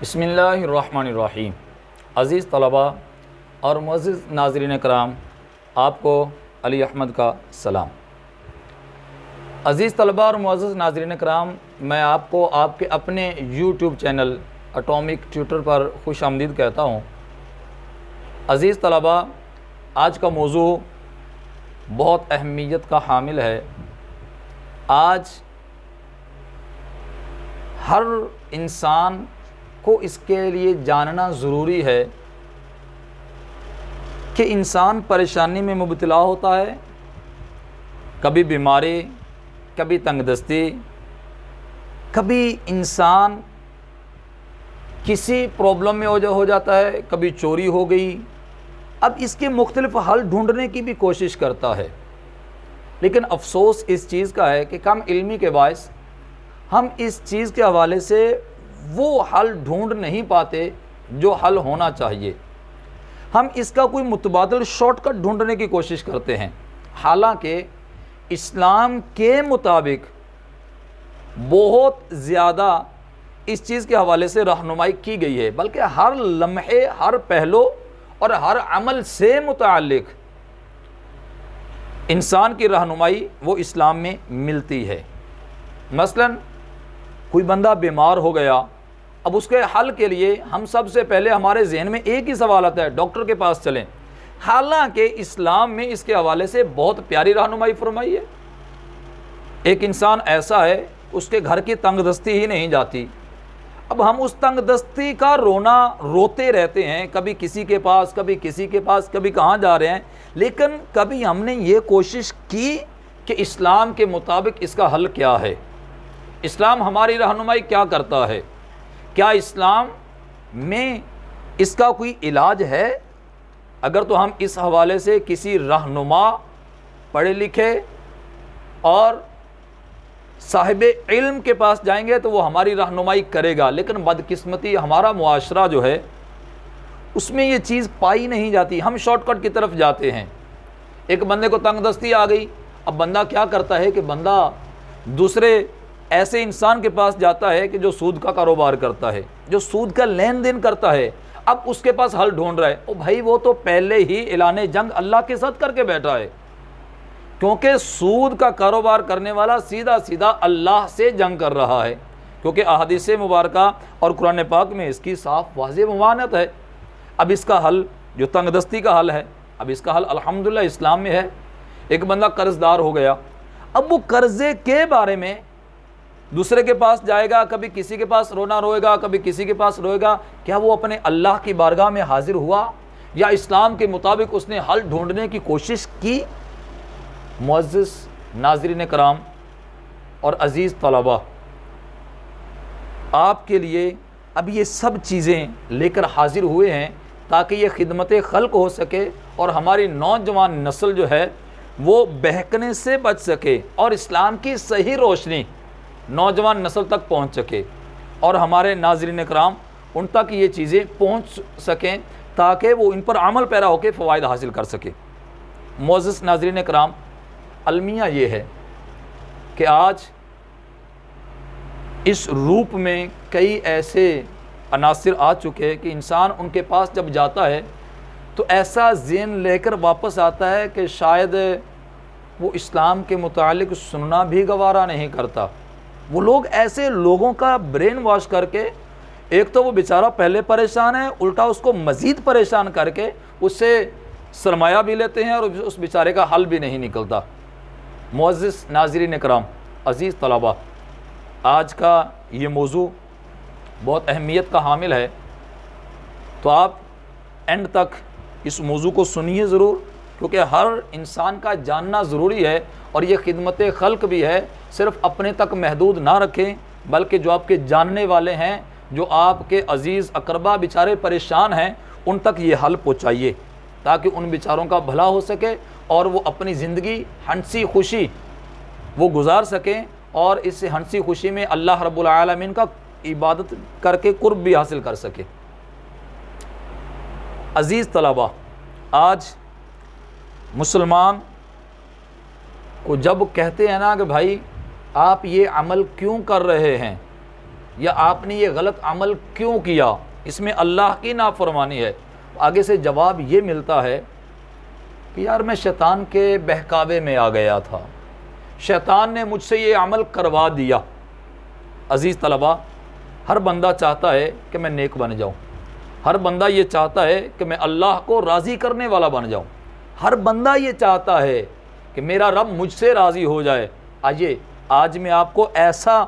بسم اللہ الرحمن الرحیم۔ عزیز طلباء اور معزز ناظرین کرام، آپ کو علی احمد کا سلام۔ عزیز طلباء اور معزز ناظرین کرام، میں آپ کو آپ کے اپنے یوٹیوب چینل اٹامک ٹیوٹر پر خوش آمدید کہتا ہوں۔ عزیز طلباء، آج کا موضوع بہت اہمیت کا حامل ہے۔ آج ہر انسان کو اس کے لیے جاننا ضروری ہے کہ انسان پریشانی میں مبتلا ہوتا ہے، کبھی بیماری، کبھی تنگ دستی، کبھی انسان کسی پرابلم میں ہو جاتا ہے، کبھی چوری ہو گئی۔ اب اس کے مختلف حل ڈھونڈنے کی بھی کوشش کرتا ہے، لیکن افسوس اس چیز کا ہے کہ کم علمی کے باعث ہم اس چیز کے حوالے سے وہ حل ڈھونڈ نہیں پاتے جو حل ہونا چاہیے۔ ہم اس کا کوئی متبادل شارٹ کٹ ڈھونڈنے کی کوشش کرتے ہیں، حالانکہ اسلام کے مطابق بہت زیادہ اس چیز کے حوالے سے رہنمائی کی گئی ہے، بلکہ ہر لمحے، ہر پہلو اور ہر عمل سے متعلق انسان کی رہنمائی وہ اسلام میں ملتی ہے۔ مثلاً کوئی بندہ بیمار ہو گیا، اب اس کے حل کے لیے ہم سب سے پہلے ہمارے ذہن میں ایک ہی سوال آتا ہے، ڈاکٹر کے پاس چلیں، حالانکہ اسلام میں اس کے حوالے سے بہت پیاری رہنمائی فرمائی ہے۔ ایک انسان ایسا ہے، اس کے گھر کی تنگ دستی ہی نہیں جاتی، اب ہم اس تنگ دستی کا رونا روتے رہتے ہیں، کبھی کسی کے پاس، کبھی کسی کے پاس، کبھی کہاں جا رہے ہیں، لیکن کبھی ہم نے یہ کوشش کی کہ اسلام کے مطابق اس کا حل کیا ہے، اسلام ہماری رہنمائی کیا کرتا ہے، کیا اسلام میں اس کا کوئی علاج ہے؟ اگر تو ہم اس حوالے سے کسی رہنما، پڑھے لکھے اور صاحب علم کے پاس جائیں گے تو وہ ہماری رہنمائی کرے گا، لیکن بدقسمتی ہمارا معاشرہ جو ہے اس میں یہ چیز پائی نہیں جاتی، ہم شارٹ کٹ کی طرف جاتے ہیں۔ ایک بندے کو تنگ دستی آ گئی، اب بندہ کیا کرتا ہے کہ بندہ دوسرے ایسے انسان کے پاس جاتا ہے کہ جو سود کا کاروبار کرتا ہے، جو سود کا لین دین کرتا ہے، اب اس کے پاس حل ڈھونڈ رہا ہے۔ او بھائی، وہ تو پہلے ہی اعلان جنگ اللہ کے ساتھ کر کے بیٹھا ہے، کیونکہ سود کا کاروبار کرنے والا سیدھا سیدھا اللہ سے جنگ کر رہا ہے، کیونکہ احادیث مبارکہ اور قرآن پاک میں اس کی صاف واضح ممانعت ہے۔ اب اس کا حل جو تنگ دستی کا حل ہے، اب اس کا حل الحمدللہ اسلام میں ہے۔ ایک بندہ قرض دار ہو گیا، اب وہ قرضے کے بارے میں دوسرے کے پاس جائے گا، کبھی کسی کے پاس رونا روئے گا، کبھی کسی کے پاس روئے گا، کیا وہ اپنے اللہ کی بارگاہ میں حاضر ہوا یا اسلام کے مطابق اس نے حل ڈھونڈنے کی کوشش کی؟ معزز ناظرین کرام اور عزیز طلباء، آپ کے لیے اب یہ سب چیزیں لے کر حاضر ہوئے ہیں تاکہ یہ خدمت خلق ہو سکے اور ہماری نوجوان نسل جو ہے وہ بہکنے سے بچ سکے اور اسلام کی صحیح روشنی نوجوان نسل تک پہنچ سکے، اور ہمارے ناظرین کرام ان تک یہ چیزیں پہنچ سکیں تاکہ وہ ان پر عمل پیرا ہو کے فوائد حاصل کر سکے۔ معزز ناظرین کرام، المیہ یہ ہے کہ آج اس روپ میں کئی ایسے عناصر آ چکے کہ انسان ان کے پاس جب جاتا ہے تو ایسا ذہن لے کر واپس آتا ہے کہ شاید وہ اسلام کے متعلق سننا بھی گوارا نہیں کرتا۔ وہ لوگ ایسے لوگوں کا برین واش کر کے، ایک تو وہ بیچارہ پہلے پریشان ہے، الٹا اس کو مزید پریشان کر کے اس سے سرمایہ بھی لیتے ہیں اور اس بیچارے کا حل بھی نہیں نکلتا۔ معزز ناظرین کرام، عزیز طلباء، آج کا یہ موضوع بہت اہمیت کا حامل ہے، تو آپ اینڈ تک اس موضوع کو سنیے ضرور، کیونکہ ہر انسان کا جاننا ضروری ہے، اور یہ خدمت خلق بھی ہے۔ صرف اپنے تک محدود نہ رکھیں، بلکہ جو آپ کے جاننے والے ہیں، جو آپ کے عزیز اقربا بیچارے پریشان ہیں، ان تک یہ حل پہنچائیے تاکہ ان بیچاروں کا بھلا ہو سکے اور وہ اپنی زندگی ہنسی خوشی وہ گزار سکیں، اور اس ہنسی خوشی میں اللہ رب العالمین کا عبادت کر کے قرب بھی حاصل کر سکے۔ عزیز طلباء، آج مسلمان کو جب کہتے ہیں نا کہ بھائی آپ یہ عمل کیوں کر رہے ہیں، یا آپ نے یہ غلط عمل کیوں کیا، اس میں اللہ کی نافرمانی ہے، آگے سے جواب یہ ملتا ہے کہ یار میں شیطان کے بہکاوے میں آ گیا تھا، شیطان نے مجھ سے یہ عمل کروا دیا۔ عزیز طلبہ، ہر بندہ چاہتا ہے کہ میں نیک بن جاؤں، ہر بندہ یہ چاہتا ہے کہ میں اللہ کو راضی کرنے والا بن جاؤں، ہر بندہ یہ چاہتا ہے کہ میرا رب مجھ سے راضی ہو جائے۔ آئیے آج میں آپ کو ایسا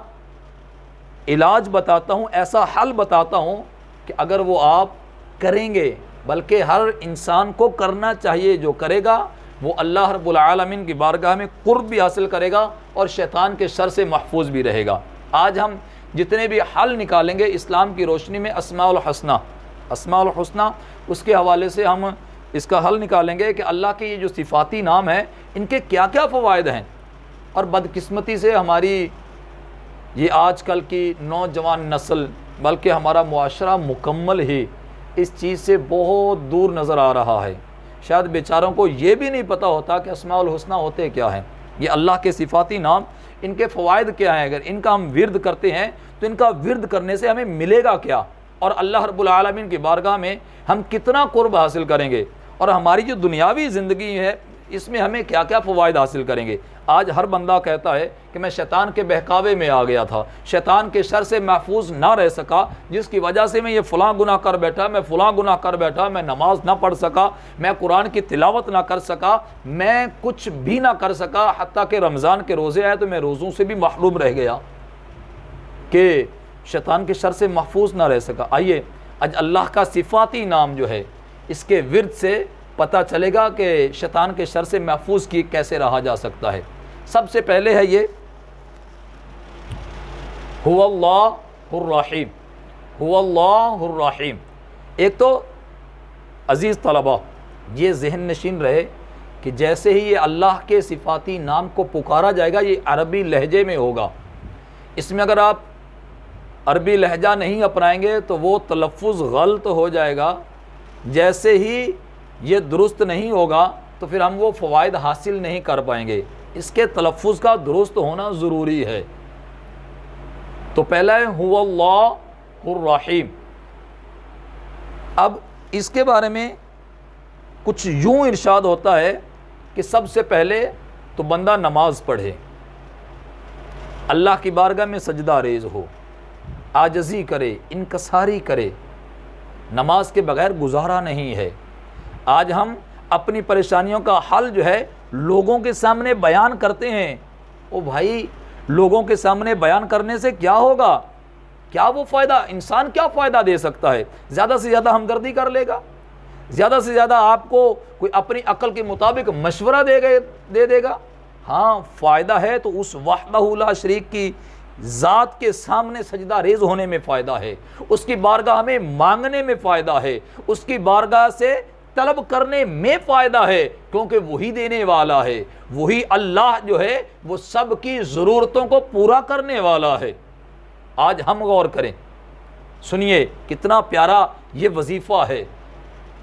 علاج بتاتا ہوں، ایسا حل بتاتا ہوں کہ اگر وہ آپ کریں گے، بلکہ ہر انسان کو کرنا چاہیے، جو کرے گا وہ اللہ رب العالمین کی بارگاہ میں قرب بھی حاصل کرے گا اور شیطان کے شر سے محفوظ بھی رہے گا۔ آج ہم جتنے بھی حل نکالیں گے اسلام کی روشنی میں، اسماء الحسنہ اس کے حوالے سے ہم اس کا حل نکالیں گے کہ اللہ کے یہ جو صفاتی نام ہیں ان کے کیا کیا فوائد ہیں۔ اور بدقسمتی سے ہماری یہ آج کل کی نوجوان نسل، بلکہ ہمارا معاشرہ مکمل ہی اس چیز سے بہت دور نظر آ رہا ہے۔ شاید بیچاروں کو یہ بھی نہیں پتہ ہوتا کہ اسماء الحسنہ ہوتے کیا ہیں، یہ اللہ کے صفاتی نام، ان کے فوائد کیا ہیں، اگر ان کا ہم ورد کرتے ہیں تو ان کا ورد کرنے سے ہمیں ملے گا کیا، اور اللہ رب العالمین کی بارگاہ میں ہم کتنا قرب حاصل کریں گے، اور ہماری جو دنیاوی زندگی ہے اس میں ہمیں کیا کیا فوائد حاصل کریں گے۔ آج ہر بندہ کہتا ہے کہ میں شیطان کے بہکاوے میں آ گیا تھا، شیطان کے شر سے محفوظ نہ رہ سکا، جس کی وجہ سے میں یہ فلاں گناہ کر بیٹھا، میں فلاں گناہ کر بیٹھا، میں نماز نہ پڑھ سکا، میں قرآن کی تلاوت نہ کر سکا، میں کچھ بھی نہ کر سکا، حتیٰ کہ رمضان کے روزے آئے تو میں روزوں سے بھی محروم رہ گیا کہ شیطان کے شر سے محفوظ نہ رہ سکا۔ آئیے آج اللہ کا صفاتی نام جو ہے اس کے ورد سے پتہ چلے گا کہ شیطان کے شر سے محفوظ کی کیسے رہا جا سکتا ہے۔ سب سے پہلے ہے یہ هو اللہ الرحیم، هو اللہ الرحیم۔ ایک تو عزیز طلبہ یہ ذہن نشین رہے کہ جیسے ہی یہ اللہ کے صفاتی نام کو پکارا جائے گا یہ عربی لہجے میں ہوگا، اس میں اگر آپ عربی لہجہ نہیں اپنائیں گے تو وہ تلفظ غلط ہو جائے گا، جیسے ہی یہ درست نہیں ہوگا تو پھر ہم وہ فوائد حاصل نہیں کر پائیں گے، اس کے تلفظ کا درست ہونا ضروری ہے۔ تو پہلا ہے هو اللہ الرحیم۔ اب اس کے بارے میں کچھ یوں ارشاد ہوتا ہے کہ سب سے پہلے تو بندہ نماز پڑھے، اللہ کی بارگاہ میں سجدہ ریز ہو، عاجزی کرے، انکساری کرے، نماز کے بغیر گزارا نہیں ہے۔ آج ہم اپنی پریشانیوں کا حل جو ہے لوگوں کے سامنے بیان کرتے ہیں، او بھائی لوگوں کے سامنے بیان کرنے سے کیا ہوگا، کیا وہ فائدہ، انسان کیا فائدہ دے سکتا ہے؟ زیادہ سے زیادہ ہمدردی کر لے گا، زیادہ سے زیادہ آپ کو کوئی اپنی عقل کے مطابق مشورہ دے دے گا۔ ہاں فائدہ ہے تو اس وحدہ لا شریک کی ذات کے سامنے سجدہ ریز ہونے میں فائدہ ہے، اس کی بارگاہ میں مانگنے میں فائدہ ہے، اس کی بارگاہ سے طلب کرنے میں فائدہ ہے، کیونکہ وہی دینے والا ہے، وہی اللہ جو ہے وہ سب کی ضرورتوں کو پورا کرنے والا ہے۔ آج ہم غور کریں، سنیے کتنا پیارا یہ وظیفہ ہے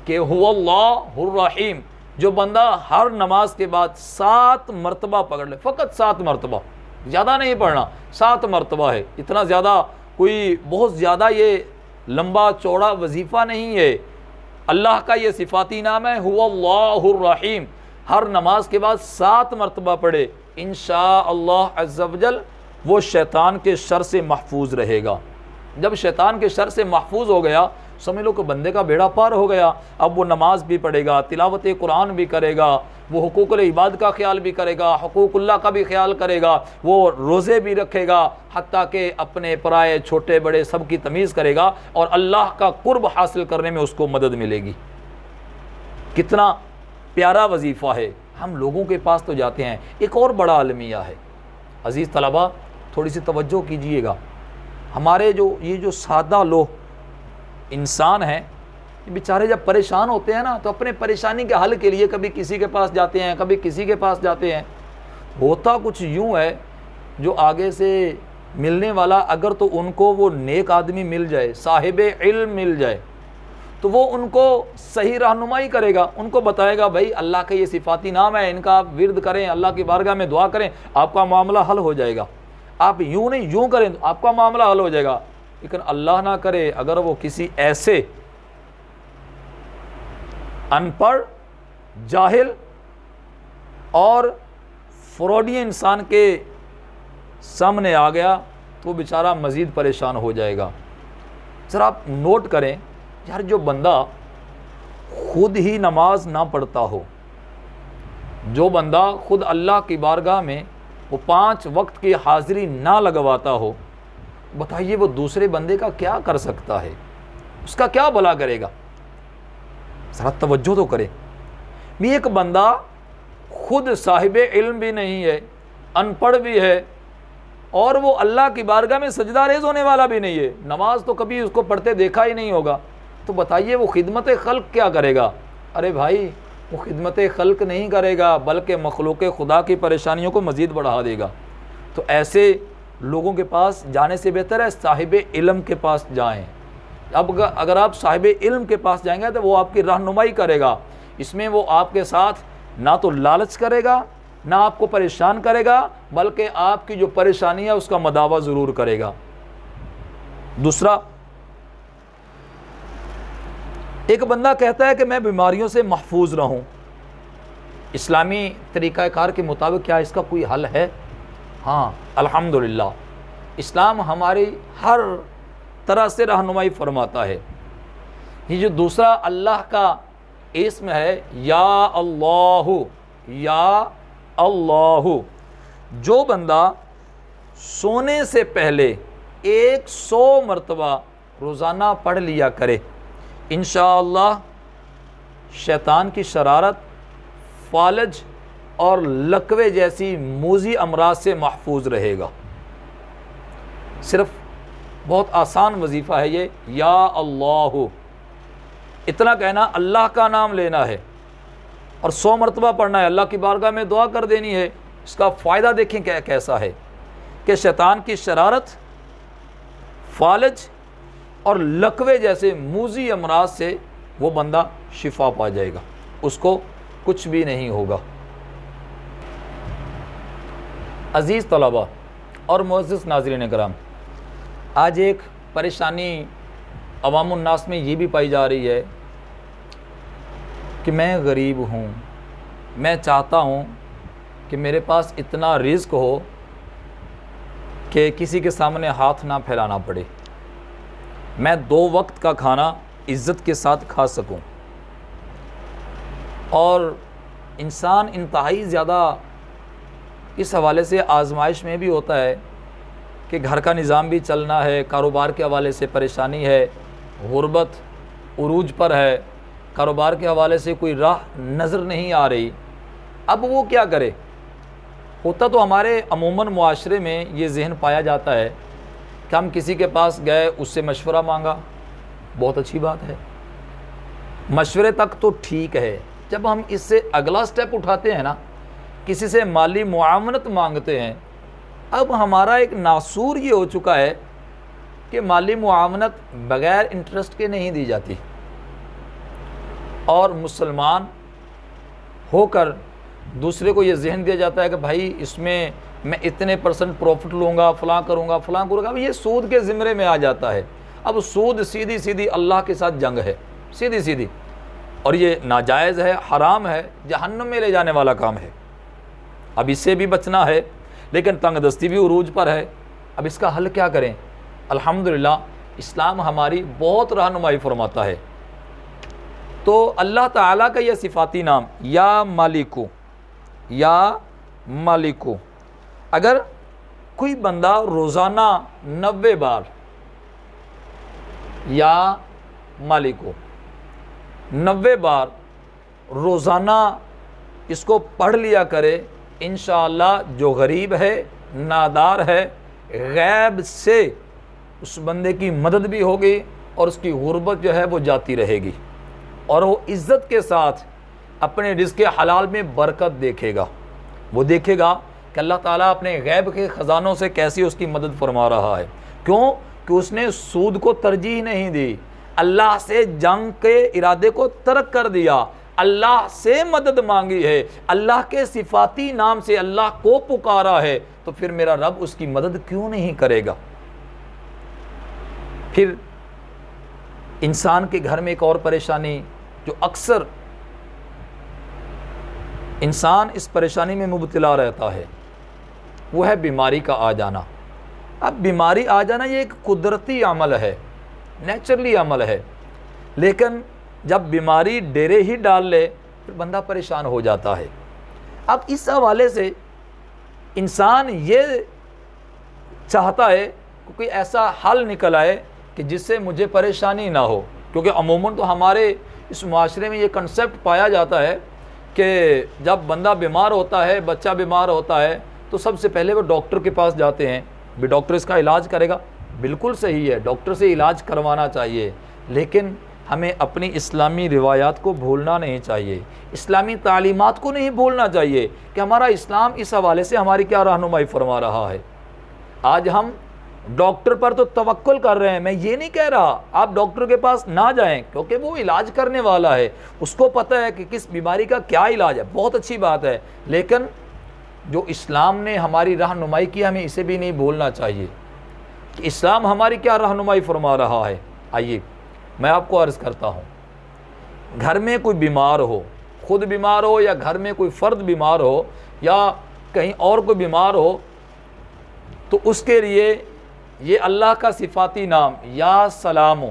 کہ هو اللہ الرحیم، جو بندہ ہر نماز کے بعد 7 مرتبہ پکڑ لے، فقط 7 مرتبہ، زیادہ نہیں پڑھنا، 7 مرتبہ ہے، اتنا زیادہ کوئی بہت زیادہ یہ لمبا چوڑا وظیفہ نہیں ہے۔ اللہ کا یہ صفاتی نام ہے هو اللہ الرحیم، ہر نماز کے بعد 7 مرتبہ پڑھے، انشاءاللہ عز و جل وہ شیطان کے شر سے محفوظ رہے گا۔ جب شیطان کے شر سے محفوظ ہو گیا سمجھ لو کہ بندے کا بیڑا پار ہو گیا، اب وہ نماز بھی پڑھے گا، تلاوت قرآن بھی کرے گا، وہ حقوق العباد کا خیال بھی کرے گا، حقوق اللہ کا بھی خیال کرے گا، وہ روزے بھی رکھے گا، حتیٰ کہ اپنے پرائے چھوٹے بڑے سب کی تمیز کرے گا، اور اللہ کا قرب حاصل کرنے میں اس کو مدد ملے گی۔ کتنا پیارا وظیفہ ہے، ہم لوگوں کے پاس تو جاتے ہیں۔ ایک اور بڑا المیہ ہے، عزیز طلبہ تھوڑی سی توجہ کیجئے گا، ہمارے یہ جو سادہ لوگ انسان ہیں بیچارے جب پریشان ہوتے ہیں نا تو اپنے پریشانی کے حل کے لیے کبھی کسی کے پاس جاتے ہیں، کبھی کسی کے پاس جاتے ہیں۔ ہوتا کچھ یوں ہے، جو آگے سے ملنے والا اگر تو ان کو وہ نیک آدمی مل جائے، صاحب علم مل جائے، تو وہ ان کو صحیح رہنمائی کرے گا، ان کو بتائے گا بھائی اللہ کا یہ صفاتی نام ہے، ان کا آپ ورد کریں، اللہ کی بارگاہ میں دعا کریں، آپ کا معاملہ حل ہو جائے گا۔ آپ یوں نہیں یوں کریں تو آپ کا معاملہ حل ہو جائے گا۔ لیکن اللہ نہ کرے اگر وہ کسی ایسے ان پڑھ، جاہل اور فراڈی انسان کے سامنے آ گیا تو وہ بیچارہ مزید پریشان ہو جائے گا۔ ذرا آپ نوٹ کریں، یار جو بندہ خود ہی نماز نہ پڑھتا ہو، جو بندہ خود اللہ کی بارگاہ میں وہ 5 وقت کی حاضری نہ لگواتا ہو، بتائیے وہ دوسرے بندے کا کیا کر سکتا ہے، اس کا کیا بھلا کرے گا؟ ذرا توجہ تو کرے۔ ایک بندہ خود صاحب علم بھی نہیں ہے، ان پڑھ بھی ہے، اور وہ اللہ کی بارگاہ میں سجدہ ریز ہونے والا بھی نہیں ہے، نماز تو کبھی اس کو پڑھتے دیکھا ہی نہیں ہوگا، تو بتائیے وہ خدمت خلق کیا کرے گا؟ ارے بھائی وہ خدمت خلق نہیں کرے گا بلکہ مخلوق خدا کی پریشانیوں کو مزید بڑھا دے گا۔ تو ایسے لوگوں کے پاس جانے سے بہتر ہے صاحب علم کے پاس جائیں۔ اب اگر آپ صاحب علم کے پاس جائیں گے تو وہ آپ کی رہنمائی کرے گا، اس میں وہ آپ کے ساتھ نہ تو لالچ کرے گا، نہ آپ کو پریشان کرے گا، بلکہ آپ کی جو پریشانی ہے اس کا مداوع ضرور کرے گا۔ دوسرا، ایک بندہ کہتا ہے کہ میں بیماریوں سے محفوظ رہوں، اسلامی طریقہ کار کے مطابق کیا اس کا کوئی حل ہے؟ ہاں الحمدللہ، اسلام ہماری ہر طرح سے رہنمائی فرماتا ہے۔ یہ جو دوسرا اللہ کا اسم ہے یا اللہ، یا اللہ، جو بندہ سونے سے پہلے 100 مرتبہ روزانہ پڑھ لیا کرے، انشاءاللہ شیطان کی شرارت، فالج اور لقوے جیسی موذی امراض سے محفوظ رہے گا۔ صرف بہت آسان وظیفہ ہے یہ، یا اللہ، اتنا کہنا، اللہ کا نام لینا ہے اور 100 مرتبہ پڑھنا ہے، اللہ کی بارگاہ میں دعا کر دینی ہے۔ اس کا فائدہ دیکھیں کیسا ہے کہ شیطان کی شرارت، فالج اور لقوے جیسے موذی امراض سے وہ بندہ شفا پا جائے گا، اس کو کچھ بھی نہیں ہوگا۔ عزیز طلباء اور معزز ناظرین کرام، آج ایک پریشانی عوام الناس میں یہ بھی پائی جا رہی ہے کہ میں غریب ہوں، میں چاہتا ہوں کہ میرے پاس اتنا رزق ہو کہ کسی کے سامنے ہاتھ نہ پھیلانا پڑے، میں 2 وقت کا کھانا عزت کے ساتھ کھا سکوں۔ اور انسان انتہائی زیادہ اس حوالے سے آزمائش میں بھی ہوتا ہے کہ گھر کا نظام بھی چلنا ہے، کاروبار کے حوالے سے پریشانی ہے، غربت عروج پر ہے، کاروبار کے حوالے سے کوئی راہ نظر نہیں آ رہی۔ اب وہ کیا کرے؟ ہوتا تو ہمارے عموماً معاشرے میں یہ ذہن پایا جاتا ہے کہ ہم کسی کے پاس گئے، اس سے مشورہ مانگا، بہت اچھی بات ہے، مشورے تک تو ٹھیک ہے۔ جب ہم اس سے اگلا سٹیپ اٹھاتے ہیں نا، کسی سے مالی معاونت مانگتے ہیں، اب ہمارا ایک ناسور یہ ہو چکا ہے کہ مالی معاونت بغیر انٹرسٹ کے نہیں دی جاتی، اور مسلمان ہو کر دوسرے کو یہ ذہن دیا جاتا ہے کہ بھائی اس میں میں اتنے % پروفٹ لوں گا، فلاں کروں گا، فلاں کروں گا۔ اب یہ سود کے زمرے میں آ جاتا ہے۔ اب سود سیدھی سیدھی اللہ کے ساتھ جنگ ہے، سیدھی سیدھی، اور یہ ناجائز ہے، حرام ہے، جہنم میں لے جانے والا کام ہے۔ اب اس سے بھی بچنا ہے، لیکن تنگ دستی بھی عروج پر ہے۔ اب اس کا حل کیا کریں؟ الحمدللہ اسلام ہماری بہت رہنمائی فرماتا ہے۔ تو اللہ تعالیٰ کا یہ صفاتی نام یا مالکو، یا مالکو، اگر کوئی بندہ روزانہ 90 بار یا مالکو 90 بار روزانہ اس کو پڑھ لیا کرے، انشاءاللہ جو غریب ہے، نادار ہے، غیب سے اس بندے کی مدد بھی ہوگی اور اس کی غربت جو ہے وہ جاتی رہے گی، اور وہ عزت کے ساتھ اپنے رزق حلال میں برکت دیکھے گا۔ وہ دیکھے گا کہ اللہ تعالیٰ اپنے غیب کے خزانوں سے کیسی اس کی مدد فرما رہا ہے۔ کیوں؟ کہ اس نے سود کو ترجیح نہیں دی، اللہ سے جنگ کے ارادے کو ترک کر دیا، اللہ سے مدد مانگی ہے، اللہ کے صفاتی نام سے اللہ کو پکارا ہے، تو پھر میرا رب اس کی مدد کیوں نہیں کرے گا؟ پھر انسان کے گھر میں ایک اور پریشانی جو اکثر انسان اس پریشانی میں مبتلا رہتا ہے، وہ ہے بیماری کا آ جانا۔ اب بیماری آ جانا یہ ایک قدرتی عمل ہے، نیچرلی عمل ہے، لیکن جب بیماری ڈیرے ہی ڈال لے پھر بندہ پریشان ہو جاتا ہے۔ اب اس حوالے سے انسان یہ چاہتا ہے کہ کوئی ایسا حل نکل آئے کہ جس سے مجھے پریشانی نہ ہو، کیونکہ عموماً تو ہمارے اس معاشرے میں یہ کنسیپٹ پایا جاتا ہے کہ جب بندہ بیمار ہوتا ہے، بچہ بیمار ہوتا ہے، تو سب سے پہلے وہ ڈاکٹر کے پاس جاتے ہیں، بھی ڈاکٹر اس کا علاج کرے گا۔ بالکل صحیح ہے، ڈاکٹر سے علاج کروانا چاہیے، لیکن ہمیں اپنی اسلامی روایات کو بھولنا نہیں چاہیے، اسلامی تعلیمات کو نہیں بھولنا چاہیے کہ ہمارا اسلام اس حوالے سے ہماری کیا رہنمائی فرما رہا ہے۔ آج ہم ڈاکٹر پر تو توکل کر رہے ہیں، میں یہ نہیں کہہ رہا آپ ڈاکٹر کے پاس نہ جائیں، کیونکہ وہ علاج کرنے والا ہے، اس کو پتہ ہے کہ کس بیماری کا کیا علاج ہے، بہت اچھی بات ہے، لیکن جو اسلام نے ہماری رہنمائی کی ہمیں اسے بھی نہیں بھولنا چاہیے کہ اسلام ہماری کیا رہنمائی فرما رہا ہے۔ آئیے میں آپ کو عرض کرتا ہوں، گھر میں کوئی بیمار ہو، خود بیمار ہو یا گھر میں کوئی فرد بیمار ہو یا کہیں اور کوئی بیمار ہو، تو اس کے لیے یہ اللہ کا صفاتی نام یا سلامو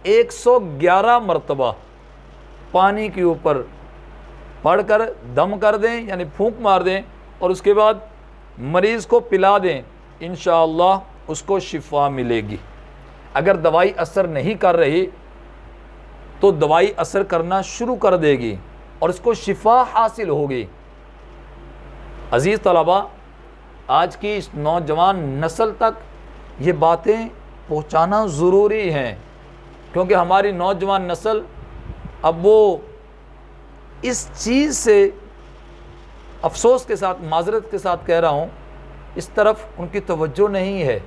111 مرتبہ پانی کے اوپر پڑھ کر دم کر دیں، یعنی پھونک مار دیں، اور اس کے بعد مریض کو پلا دیں، انشاءاللہ اس کو شفا ملے گی۔ اگر دوائی اثر نہیں کر رہی تو دوائی اثر کرنا شروع کر دے گی اور اس کو شفا حاصل ہوگی۔ عزیز طلبہ، آج کی اس نوجوان نسل تک یہ باتیں پہنچانا ضروری ہیں، کیونکہ ہماری نوجوان نسل اب وہ اس چیز سے افسوس کے ساتھ، معذرت کے ساتھ کہہ رہا ہوں، اس طرف ان کی توجہ نہیں ہے۔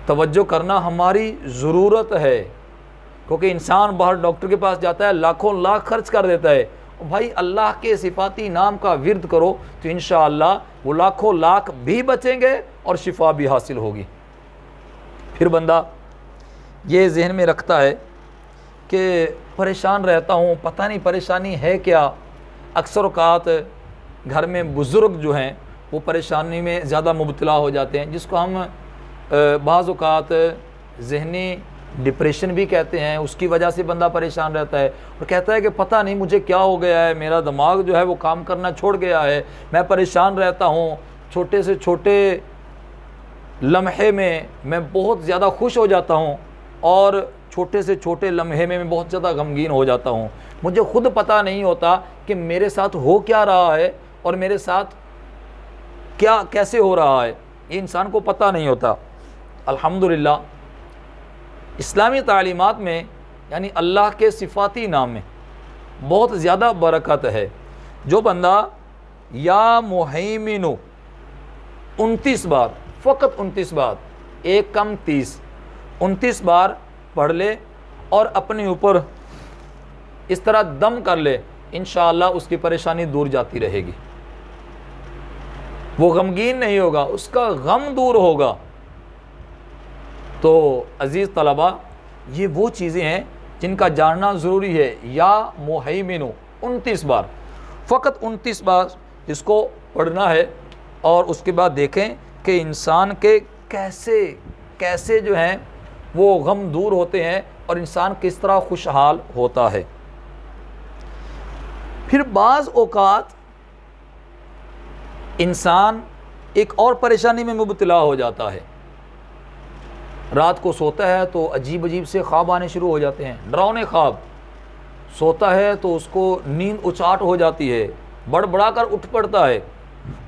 توجہ کرنا ہماری ضرورت ہے، کیونکہ انسان باہر ڈاکٹر کے پاس جاتا ہے، لاکھوں لاکھ خرچ کر دیتا ہے۔ بھائی اللہ کے صفاتی نام کا ورد کرو تو انشاءاللہ وہ لاکھوں لاکھ بھی بچیں گے اور شفا بھی حاصل ہوگی۔ پھر بندہ یہ ذہن میں رکھتا ہے کہ پریشان رہتا ہوں، پتہ نہیں پریشانی ہے کیا۔ اکثر اوقات گھر میں بزرگ جو ہیں وہ پریشانی میں زیادہ مبتلا ہو جاتے ہیں، جس کو ہم بعض اوقات ذہنی ڈپریشن بھی کہتے ہیں۔ اس کی وجہ سے بندہ پریشان رہتا ہے اور کہتا ہے کہ پتہ نہیں مجھے کیا ہو گیا ہے، میرا دماغ جو ہے وہ کام کرنا چھوڑ گیا ہے، میں پریشان رہتا ہوں، چھوٹے سے چھوٹے لمحے میں بہت زیادہ خوش ہو جاتا ہوں اور چھوٹے سے چھوٹے لمحے میں بہت زیادہ غمگین ہو جاتا ہوں، مجھے خود پتہ نہیں ہوتا کہ میرے ساتھ ہو کیا رہا ہے اور میرے ساتھ کیا کیسے ہو رہا ہے، یہ انسان کو پتہ نہیں ہوتا۔ الحمدللہ اسلامی تعلیمات میں یعنی اللہ کے صفاتی نام میں بہت زیادہ برکت ہے۔ جو بندہ یا مہیمنو 29 بار، فقط 29 بار، ایک کم 30، 29 بار پڑھ لے اور اپنے اوپر اس طرح دم کر لے، انشاءاللہ اس کی پریشانی دور جاتی رہے گی، وہ غمگین نہیں ہوگا، اس کا غم دور ہوگا۔ تو عزیز طلبہ، یہ وہ چیزیں ہیں جن کا جاننا ضروری ہے۔ یا مہیمنو 29 بار، فقط 29 بار اس کو پڑھنا ہے، اور اس کے بعد دیکھیں کہ انسان کے کیسے جو ہیں وہ غم دور ہوتے ہیں اور انسان کس طرح خوشحال ہوتا ہے۔ پھر بعض اوقات انسان ایک اور پریشانی میں مبتلا ہو جاتا ہے، رات کو سوتا ہے تو عجیب سے خواب آنے شروع ہو جاتے ہیں، ڈراؤنے خواب، سوتا ہے تو اس کو نیند اچاٹ ہو جاتی ہے، بڑبڑا کر اٹھ پڑتا ہے،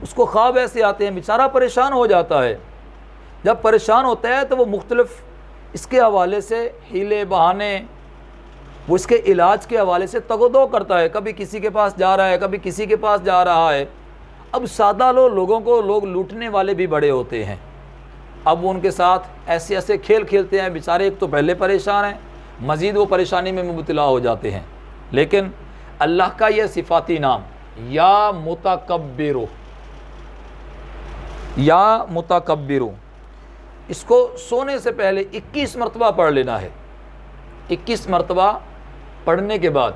اس کو خواب ایسے آتے ہیں، بیچارہ پریشان ہو جاتا ہے۔ جب پریشان ہوتا ہے تو وہ مختلف اس کے حوالے سے ہیلے بہانے، وہ اس کے علاج کے حوالے سے تگ و دو کرتا ہے، کبھی کسی کے پاس جا رہا ہے، کبھی کسی کے پاس جا رہا ہے۔ اب سادہ لوگوں کو لوگ لوٹنے والے بھی بڑے ہوتے ہیں، اب وہ ان کے ساتھ ایسے کھیل کھیلتے ہیں، بیچارے ایک تو پہلے پریشان ہیں، مزید وہ پریشانی میں مبتلا ہو جاتے ہیں۔ لیکن اللہ کا یہ صفاتی نام یا متکبرو یا متکبرو، اس کو سونے سے پہلے 21 مرتبہ پڑھ لینا ہے۔ 21 مرتبہ پڑھنے کے بعد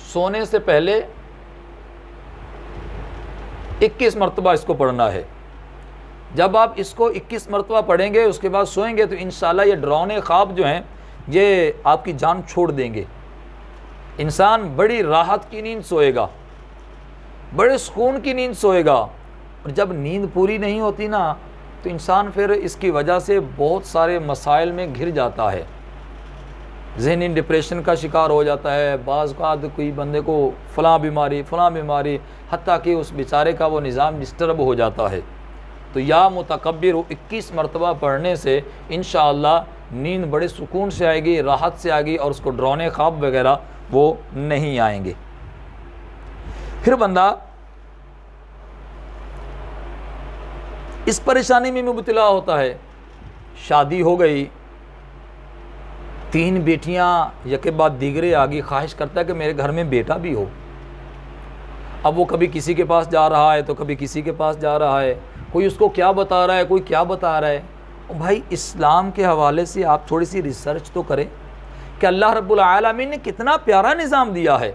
سونے سے پہلے 21 مرتبہ اس کو پڑھنا ہے۔ جب آپ اس کو 21 مرتبہ پڑھیں گے اس کے بعد سوئیں گے تو انشاءاللہ یہ ڈراؤنے خواب جو ہیں یہ آپ کی جان چھوڑ دیں گے۔ انسان بڑی راحت کی نیند سوئے گا، بڑے سکون کی نیند سوئے گا، اور جب نیند پوری نہیں ہوتی نا تو انسان پھر اس کی وجہ سے بہت سارے مسائل میں گھر جاتا ہے، ذہنی ڈپریشن کا شکار ہو جاتا ہے، بعض اوقات کوئی بندے کو فلاں بیماری، حتیٰ کہ اس بیچارے کا وہ نظام ڈسٹرب ہو جاتا ہے۔ تو یا متکبر 21 مرتبہ پڑھنے سے انشاءاللہ نیند بڑے سکون سے آئے گی، راحت سے آئے گی، اور اس کو ڈراؤنے خواب وغیرہ وہ نہیں آئیں گے۔ پھر بندہ اس پریشانی میں مبتلا ہوتا ہے، شادی ہو گئی، 3 بیٹیاں یکے بعد دیگرے آگی، خواہش کرتا ہے کہ میرے گھر میں بیٹا بھی ہو۔ اب وہ کبھی کسی کے پاس جا رہا ہے تو کبھی کسی کے پاس جا رہا ہے، کوئی اس کو کیا بتا رہا ہے، کوئی کیا بتا رہا ہے۔ بھائی اسلام کے حوالے سے آپ تھوڑی سی ریسرچ تو کریں کہ اللہ رب العالمین نے کتنا پیارا نظام دیا ہے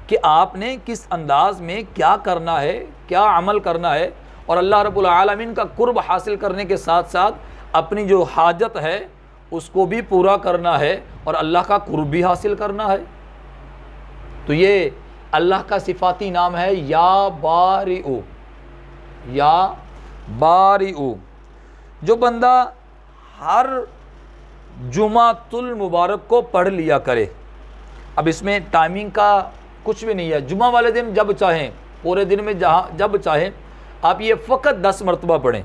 کہ آپ نے کس انداز میں کیا کرنا ہے، کیا عمل کرنا ہے، اور اللہ رب العالمین کا قرب حاصل کرنے کے ساتھ ساتھ اپنی جو حاجت ہے اس کو بھی پورا کرنا ہے اور اللہ کا قرب بھی حاصل کرنا ہے۔ تو یہ اللہ کا صفاتی نام ہے یا بارئ، یا بارئ، جو بندہ ہر جمعۃ المبارک کو پڑھ لیا کرے۔ اب اس میں ٹائمنگ کا کچھ بھی نہیں ہے، جمعہ والے دن جب چاہیں، پورے دن میں جب چاہیں آپ یہ فقط 10 مرتبہ پڑھیں،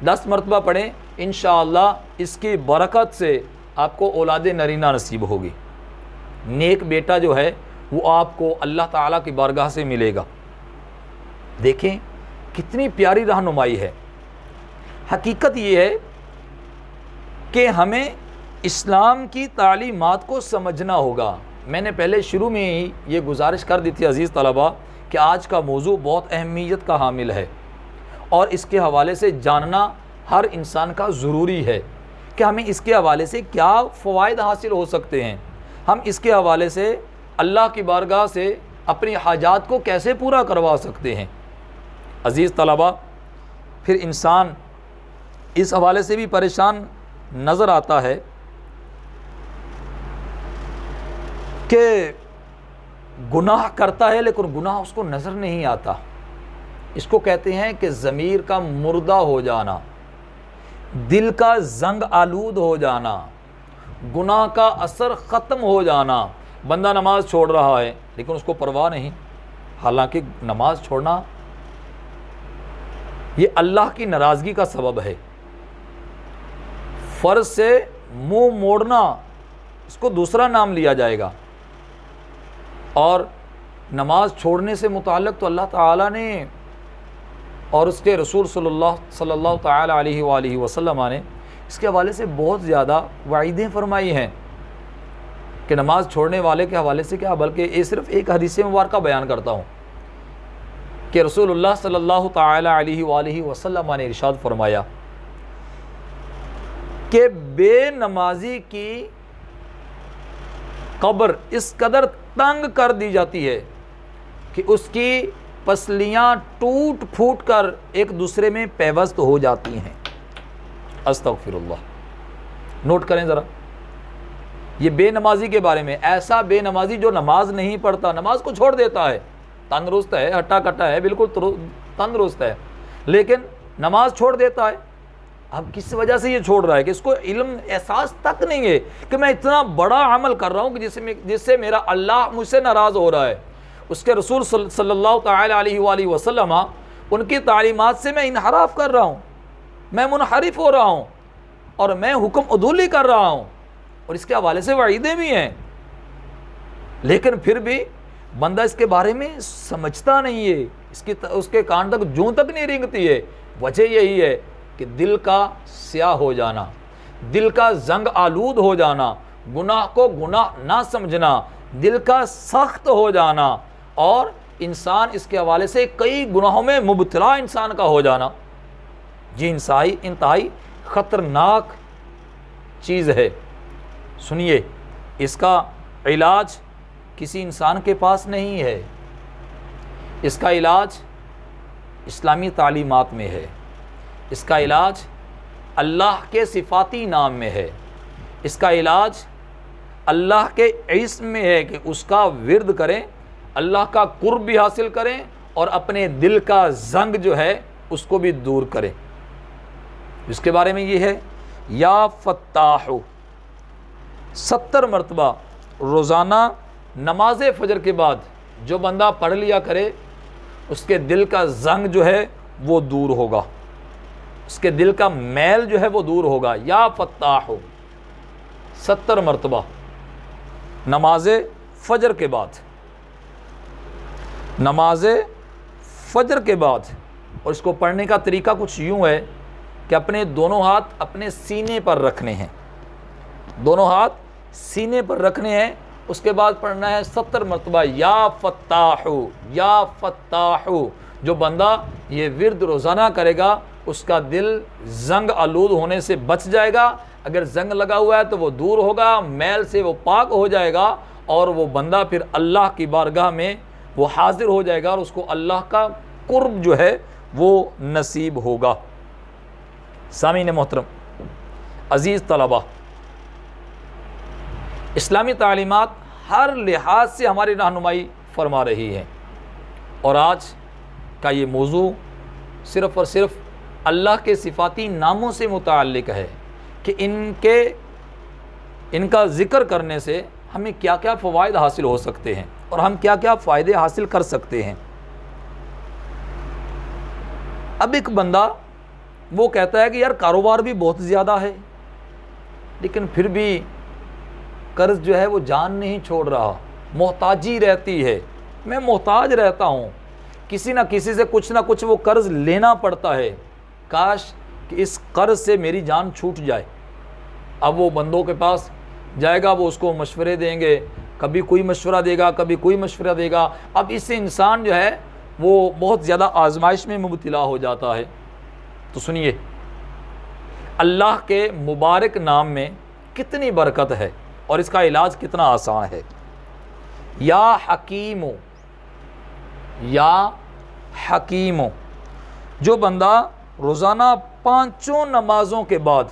10 مرتبہ پڑھیں، انشاءاللہ اس کی برکت سے آپ کو اولاد نرینہ نصیب ہوگی، نیک بیٹا جو ہے وہ آپ کو اللہ تعالیٰ کی بارگاہ سے ملے گا۔ دیکھیں کتنی پیاری رہنمائی ہے۔ حقیقت یہ ہے کہ ہمیں اسلام کی تعلیمات کو سمجھنا ہوگا۔ میں نے پہلے شروع میں ہی یہ گزارش کر دی تھی عزیز طلباء کہ آج کا موضوع بہت اہمیت کا حامل ہے، اور اس کے حوالے سے جاننا ہر انسان کا ضروری ہے کہ ہمیں اس کے حوالے سے کیا فوائد حاصل ہو سکتے ہیں، ہم اس کے حوالے سے اللہ کی بارگاہ سے اپنی حاجات کو کیسے پورا کروا سکتے ہیں۔ عزیز طلباء، پھر انسان اس حوالے سے بھی پریشان نظر آتا ہے کہ گناہ کرتا ہے لیکن گناہ اس کو نظر نہیں آتا۔ اس کو کہتے ہیں کہ ضمیر کا مردہ ہو جانا، دل کا زنگ آلود ہو جانا، گناہ کا اثر ختم ہو جانا۔ بندہ نماز چھوڑ رہا ہے لیکن اس کو پرواہ نہیں، حالانکہ نماز چھوڑنا یہ اللہ کی ناراضگی کا سبب ہے۔ فرض سے منہ موڑنا اس کو دوسرا نام لیا جائے گا، اور نماز چھوڑنے سے متعلق تو اللہ تعالیٰ نے اور اس کے رسول صلی اللہ تعالیٰ علیہ وآلہ وسلم نے اس کے حوالے سے بہت زیادہ وعیدیں فرمائی ہیں کہ نماز چھوڑنے والے کے حوالے سے کیا، بلکہ یہ صرف ایک حدیث مبارکہ بیان کرتا ہوں کہ رسول اللہ صلی اللہ تعالیٰ علیہ وآلہ وسلم نے ارشاد فرمایا کہ بے نمازی کی قبر اس قدر تنگ کر دی جاتی ہے کہ اس کی پسلیاں ٹوٹ پھوٹ کر ایک دوسرے میں پیوست ہو جاتی ہیں۔ استغفر اللہ۔ نوٹ کریں ذرا یہ بے نمازی کے بارے میں، ایسا بے نمازی جو نماز نہیں پڑھتا، نماز کو چھوڑ دیتا ہے، تندرست ہے، ہٹا کٹا ہے، بالکل تندرست ہے، لیکن نماز چھوڑ دیتا ہے۔ اب کس وجہ سے یہ چھوڑ رہا ہے کہ اس کو علم احساس تک نہیں ہے کہ میں اتنا بڑا عمل کر رہا ہوں کہ جس سے میرا اللہ مجھ سے ناراض ہو رہا ہے، اس کے رسول صلی اللہ تعالیٰ علیہ وآلہ وسلم ان کی تعلیمات سے میں انحراف کر رہا ہوں، میں منحرف ہو رہا ہوں، اور میں حکم عدولی کر رہا ہوں، اور اس کے حوالے سے وعیدیں بھی ہیں، لیکن پھر بھی بندہ اس کے بارے میں سمجھتا نہیں ہے، اس کے کان تک جوں تک نہیں رینگتی ہے۔ وجہ یہی ہے کہ دل کا سیاہ ہو جانا، دل کا زنگ آلود ہو جانا، گناہ کو گناہ نہ سمجھنا، دل کا سخت ہو جانا، اور انسان اس کے حوالے سے کئی گناہوں میں مبتلا انسان کا ہو جانا۔ یہ انتہائی خطرناک چیز ہے۔ سنیے، اس کا علاج کسی انسان کے پاس نہیں ہے، اس کا علاج اسلامی تعلیمات میں ہے، اس کا علاج اللہ کے صفاتی نام میں ہے، اس کا علاج اللہ کے اسم میں ہے کہ اس کا ورد کریں، اللہ کا قرب بھی حاصل کریں اور اپنے دل کا زنگ جو ہے اس کو بھی دور کریں۔ جس کے بارے میں یہ ہے یا فتاح، 70 مرتبہ روزانہ نماز فجر کے بعد جو بندہ پڑھ لیا کرے، اس کے دل کا زنگ جو ہے وہ دور ہوگا، اس کے دل کا میل جو ہے وہ دور ہوگا۔ یا فتاح 70 مرتبہ نماز فجر کے بعد، نماز فجر کے بعد۔ اور اس کو پڑھنے کا طریقہ کچھ یوں ہے کہ اپنے دونوں ہاتھ اپنے سینے پر رکھنے ہیں، دونوں ہاتھ سینے پر رکھنے ہیں، اس کے بعد پڑھنا ہے 70 مرتبہ یا فتاح یا فتاح۔ جو بندہ یہ ورد روزانہ کرے گا اس کا دل زنگ آلود ہونے سے بچ جائے گا، اگر زنگ لگا ہوا ہے تو وہ دور ہوگا، میل سے وہ پاک ہو جائے گا، اور وہ بندہ پھر اللہ کی بارگاہ میں وہ حاضر ہو جائے گا اور اس کو اللہ کا قرب جو ہے وہ نصیب ہوگا۔ سامعین محترم، عزیز طلبہ، اسلامی تعلیمات ہر لحاظ سے ہماری رہنمائی فرما رہی ہے، اور آج کا یہ موضوع صرف اور صرف اللہ کے صفاتی ناموں سے متعلق ہے کہ ان کا ذکر کرنے سے ہمیں کیا کیا فوائد حاصل ہو سکتے ہیں اور ہم کیا کیا فائدے حاصل کر سکتے ہیں۔ اب ایک بندہ وہ کہتا ہے کہ یار کاروبار بھی بہت زیادہ ہے، لیکن پھر بھی قرض جو ہے وہ جان نہیں چھوڑ رہا، محتاجی رہتی ہے، میں محتاج رہتا ہوں، کسی نہ کسی سے کچھ نہ کچھ وہ قرض لینا پڑتا ہے، کاش کہ اس قرض سے میری جان چھوٹ جائے۔ اب وہ بندوں کے پاس جائے گا، وہ اس کو مشورے دیں گے، کبھی کوئی مشورہ دے گا، کبھی کوئی مشورہ دے گا، اب اس سے انسان جو ہے وہ بہت زیادہ آزمائش میں مبتلا ہو جاتا ہے۔ تو سنیے، اللہ کے مبارک نام میں کتنی برکت ہے اور اس کا علاج کتنا آسان ہے۔ یا حکیم، یا حکیم، جو بندہ روزانہ 5 نمازوں کے بعد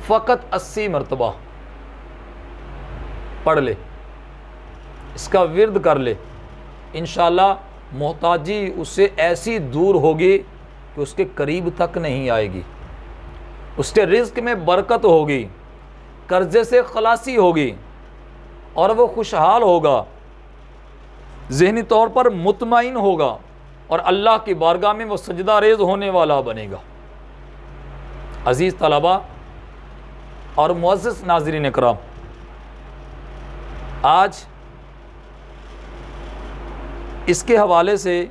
فقط 80 مرتبہ پڑھ لے، اس کا ورد کر لے، انشاءاللہ محتاجی اس سے ایسی دور ہوگی کہ اس کے قریب تک نہیں آئے گی، اس کے رزق میں برکت ہوگی، قرضے سے خلاصی ہوگی، اور وہ خوشحال ہوگا، ذہنی طور پر مطمئن ہوگا، اور اللہ کی بارگاہ میں وہ سجدہ ریز ہونے والا بنے گا۔ عزیز طلبہ اور معزز ناظرین اکرام، آج اس کے حوالے سے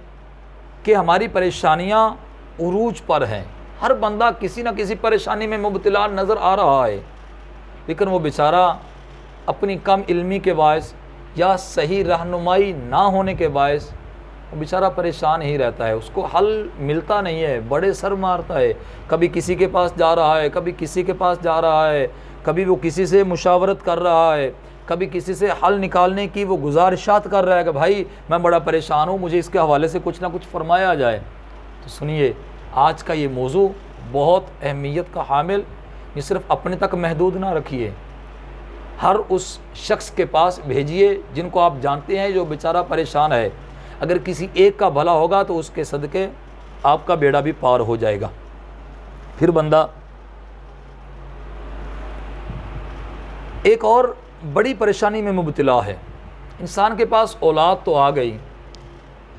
کہ ہماری پریشانیاں عروج پر ہیں، ہر بندہ کسی نہ کسی پریشانی میں مبتلا نظر آ رہا ہے، لیکن وہ بیچارہ اپنی کم علمی کے باعث یا صحیح رہنمائی نہ ہونے کے باعث وہ بیچارہ پریشان ہی رہتا ہے، اس کو حل ملتا نہیں ہے، بڑے سر مارتا ہے، کبھی کسی کے پاس جا رہا ہے، کبھی کسی کے پاس جا رہا ہے، کبھی وہ کسی سے مشاورت کر رہا ہے، کبھی کسی سے حل نکالنے کی وہ گزارشات کر رہا ہے کہ بھائی میں بڑا پریشان ہوں، مجھے اس کے حوالے سے کچھ نہ کچھ فرمایا جائے۔ تو سنیے، آج کا یہ موضوع بہت اہمیت کا حامل، یہ صرف اپنے تک محدود نہ رکھیے، ہر اس شخص کے پاس بھیجیے جن کو آپ جانتے ہیں جو بیچارہ پریشان ہے، اگر کسی ایک کا بھلا ہوگا تو اس کے صدقے آپ کا بیڑا بھی پار ہو جائے گا۔ پھر بندہ ایک اور بڑی پریشانی میں مبتلا ہے، انسان کے پاس اولاد تو آ گئی،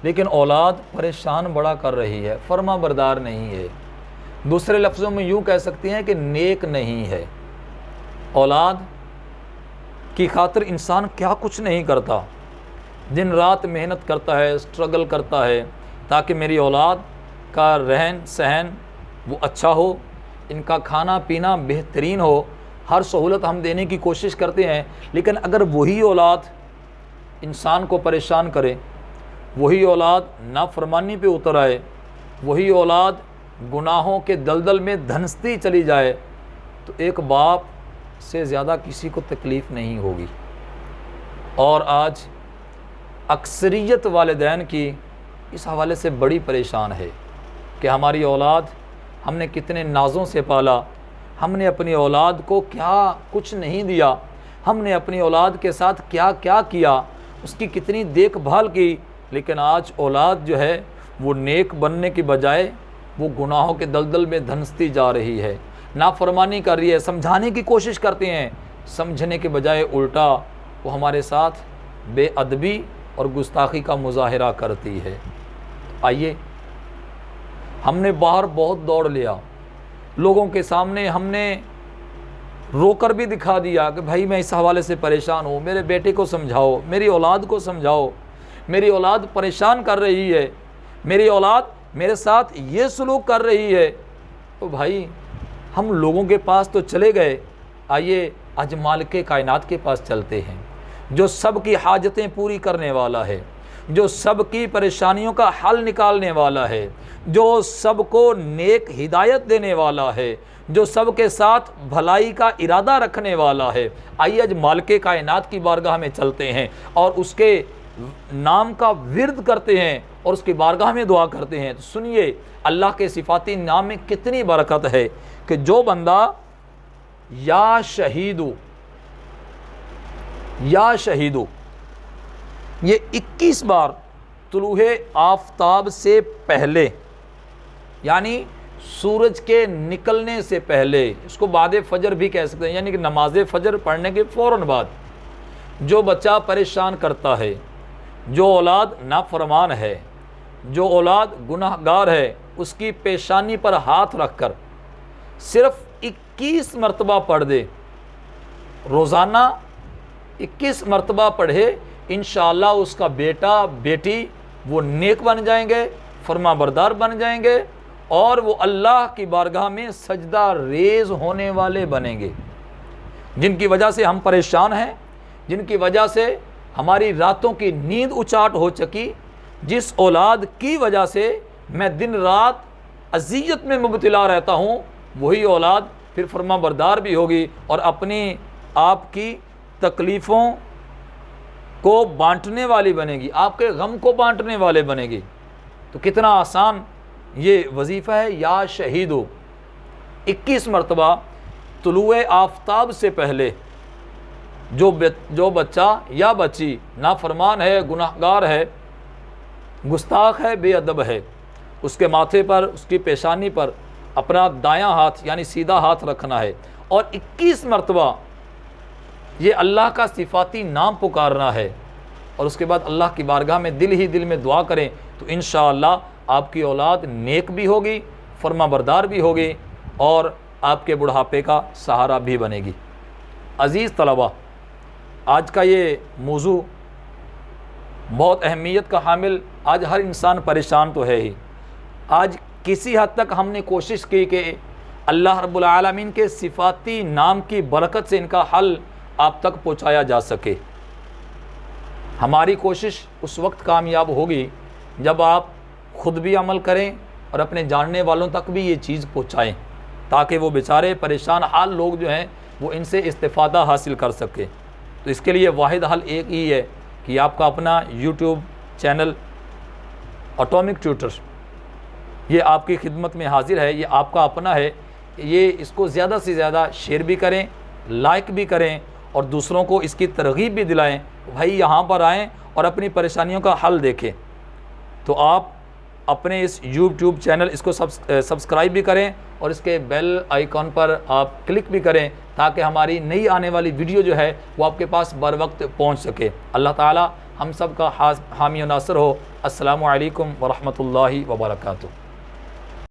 لیکن اولاد پریشان بڑا کر رہی ہے، فرما بردار نہیں ہے، دوسرے لفظوں میں یوں کہہ سکتے ہیں کہ نیک نہیں ہے۔ اولاد کی خاطر انسان کیا کچھ نہیں کرتا، دن رات محنت کرتا ہے، اسٹرگل کرتا ہے تاکہ میری اولاد کا رہن سہن وہ اچھا ہو، ان کا کھانا پینا بہترین ہو، ہر سہولت ہم دینے کی کوشش کرتے ہیں، لیکن اگر وہی اولاد انسان کو پریشان کرے، وہی اولاد نافرمانی پہ اتر آئے، وہی اولاد گناہوں کے دلدل میں دھنستی چلی جائے تو ایک باپ سے زیادہ کسی کو تکلیف نہیں ہوگی۔ اور آج اکثریت والدین کی اس حوالے سے بڑی پریشان ہے کہ ہماری اولاد ہم نے کتنے نازوں سے پالا، ہم نے اپنی اولاد کو کیا کچھ نہیں دیا، ہم نے اپنی اولاد کے ساتھ کیا کیا کیا، اس کی کتنی دیکھ بھال کی، لیکن آج اولاد جو ہے وہ نیک بننے کی بجائے وہ گناہوں کے دلدل میں دھنستی جا رہی ہے، نافرمانی کر رہی ہے۔ سمجھانے کی کوشش کرتے ہیں، سمجھنے کے بجائے الٹا وہ ہمارے ساتھ بے ادبی اور گستاخی کا مظاہرہ کرتی ہے۔ آئیے، ہم نے باہر بہت دوڑ لیا، لوگوں کے سامنے ہم نے رو کر بھی دکھا دیا کہ بھائی میں اس حوالے سے پریشان ہوں، میرے بیٹے کو سمجھاؤ، میری اولاد کو سمجھاؤ، میری اولاد پریشان کر رہی ہے، میری اولاد میرے ساتھ یہ سلوک کر رہی ہے۔ تو بھائی ہم لوگوں کے پاس تو چلے گئے، آئیے آج مالک کائنات کے پاس چلتے ہیں، جو سب کی حاجتیں پوری کرنے والا ہے، جو سب کی پریشانیوں کا حل نکالنے والا ہے، جو سب کو نیک ہدایت دینے والا ہے، جو سب کے ساتھ بھلائی کا ارادہ رکھنے والا ہے۔ آئیے آج مالک کائنات کی بارگاہ میں چلتے ہیں اور اس کے نام کا ورد کرتے ہیں اور اس کی بارگاہ میں دعا کرتے ہیں۔ تو سنیے اللہ کے صفاتی نام میں کتنی برکت ہے کہ جو بندہ یا شہیدو یہ 21 بار طلوع آفتاب سے پہلے، یعنی سورج کے نکلنے سے پہلے، اس کو بعد فجر بھی کہہ سکتے ہیں، یعنی کہ نماز فجر پڑھنے کے فوراً بعد جو بچہ پریشان کرتا ہے، جو اولاد نافرمان ہے، جو اولاد گناہ گار ہے، اس کی پیشانی پر ہاتھ رکھ کر صرف 21 مرتبہ پڑھ دے، روزانہ 21 مرتبہ پڑھے، انشاءاللہ اس کا بیٹا بیٹی وہ نیک بن جائیں گے، فرما بردار بن جائیں گے اور وہ اللہ کی بارگاہ میں سجدہ ریز ہونے والے بنیں گے۔ جن کی وجہ سے ہم پریشان ہیں، جن کی وجہ سے ہماری راتوں کی نیند اچاٹ ہو چکی، جس اولاد کی وجہ سے میں دن رات اذیت میں مبتلا رہتا ہوں، وہی اولاد پھر فرما بردار بھی ہوگی اور اپنی آپ کی تکلیفوں کو بانٹنے والی بنے گی، آپ کے غم کو بانٹنے والے بنے گی۔ تو کتنا آسان یہ وظیفہ ہے، یا شہیدو 21 مرتبہ طلوع آفتاب سے پہلے جو بچہ یا بچی نافرمان ہے، گناہ گار ہے، گستاخ ہے، بے ادب ہے، اس کے ماتھے پر، اس کی پیشانی پر اپنا دایاں ہاتھ یعنی سیدھا ہاتھ رکھنا ہے اور 21 مرتبہ یہ اللہ کا صفاتی نام پکارنا ہے اور اس کے بعد اللہ کی بارگاہ میں دل ہی دل میں دعا کریں تو انشاءاللہ آپ کی اولاد نیک بھی ہوگی، فرما بردار بھی ہوگی اور آپ کے بڑھاپے کا سہارا بھی بنے گی۔ عزیز طلبہ، آج کا یہ موضوع بہت اہمیت کا حامل، آج ہر انسان پریشان تو ہے ہی۔ آج کسی حد تک ہم نے کوشش کی کہ اللہ رب العالمین کے صفاتی نام کی برکت سے ان کا حل آپ تک پہنچایا جا سکے۔ ہماری کوشش اس وقت کامیاب ہوگی جب آپ خود بھی عمل کریں اور اپنے جاننے والوں تک بھی یہ چیز پہنچائیں تاکہ وہ بیچارے پریشان حال لوگ جو ہیں وہ ان سے استفادہ حاصل کر سکے۔ تو اس کے لیے واحد حل ایک ہی ہے کہ آپ کا اپنا یوٹیوب چینل اٹامک ٹیوٹر یہ آپ کی خدمت میں حاضر ہے، یہ آپ کا اپنا ہے، یہ اس کو زیادہ سے زیادہ شیئر بھی کریں، لائک بھی کریں اور دوسروں کو اس کی ترغیب بھی دلائیں، بھائی یہاں پر آئیں اور اپنی پریشانیوں کا حل دیکھیں۔ تو آپ اپنے اس یوٹیوب چینل اس کو سبسکرائب بھی کریں اور اس کے بیل آئیکن پر آپ کلک بھی کریں تاکہ ہماری نئی آنے والی ویڈیو جو ہے وہ آپ کے پاس بر وقت پہنچ سکے۔ اللہ تعالی ہم سب کا حامی و ناصر ہو۔ السلام علیکم ورحمۃ اللہ وبرکاتہ۔